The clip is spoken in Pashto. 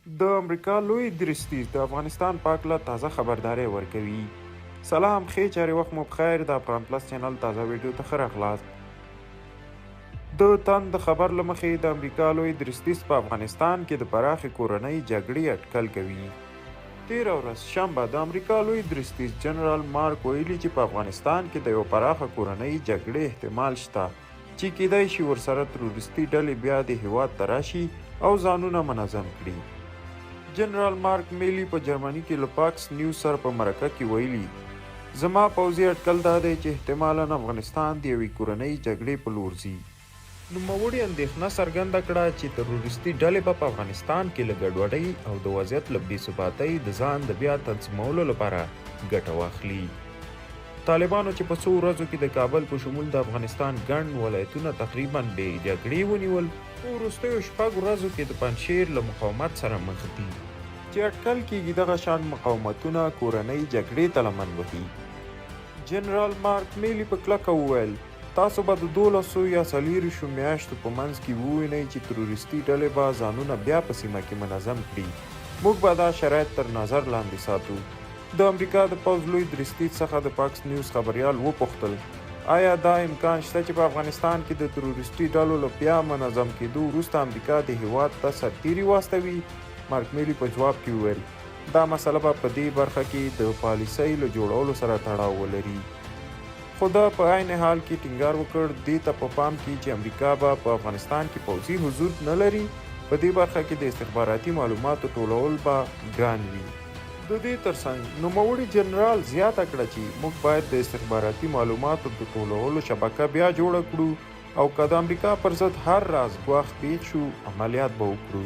د امریکا لوی درستیز د افغانستان په هکله تازه خبرداری ورکوي. سلام، ښې چارې، وخت مو بخیر. د افغان پلس چینل تازه ویډیو ته ښه راغلاست. د تاند د خبر له مخې د امریکا لوی درستیز په افغانستان کې د پراخې کورنۍ جګړې اټکل کوي. تېره ورځ شنبه د امریکا لوی درستیز جنرال مارک ویلي چې په افغانستان کې د یو پراخه کورنۍ جګړې احتمال شته چې کیدای شي ورسره تروریستي ډلې بیا د هیواد ته راشي او ځانونه منظم کړي. جنرال مارک میلی په جرمني کې له پاکس نیوز سره په مرکه کې ویلي، زما پوځي اټکل دا دی چې احتمالاً افغانستان د یوې کورنۍ جګړې په لور ځي. نوموړي اندېښنه څرګنده کړه چې تروریستي ډلې به په افغانستان کې له ګډوډۍ او د وضعیت له بې ثباتۍ د ځان د بیا تنظیمولو لپاره ګټه واخلي. طالبانو چې په څو ورځو کې د کابل په شمول د افغانستان ګڼ ولایتونه تقریباً بې جګړې ونیول، په وروستیو شپږ ورځو کې د پنجشیر له مقاومت سره مخ دي چې اټکل کېږي دغه شان مقاومتونه کورنۍ جګړې ته لمن وهي. جنرال مارک میلی په کلکه وویل، تاسو به د 12 یا 24 میاشتو په منځ کې ووینئ چې تروریستي ډلې به ځانونه بیا په سیمه کې منظم کړي. موږ به دا شرایط تر نظر لاندې ساتو. د امریکا د پوځ لوی درستیز څخه د پاکس نیوز خبریال وپوښتل، آیا دا امکان شته چې په افغانستان کې د تروریستي ډلو له بیا منظم کېدو وروسته امریکا د هیواد ته سرتیري واستوي؟ مارک میلی په جواب کې وویل، دا مسله به په دې برخه کې د پالیسۍ له جوړولو سره تړاو ولري. خو دا په عین حال کې ټینګار وکړ دې ته په پام کې چې امریکا به په افغانستان کې پوځي حضور نه لري. په دې برخه کې د استخباراتي معلوماتو ټولول به ګران وي. د دې ترڅنګ نوموړي جنرال زیاته کړه چې موږ باید د استخباراتي معلوماتو د ټولولو شبکه بیا جوړه کړو او که د امریکا پر ضد هر راز ګواښ پېښ شو عملیات به وکړو.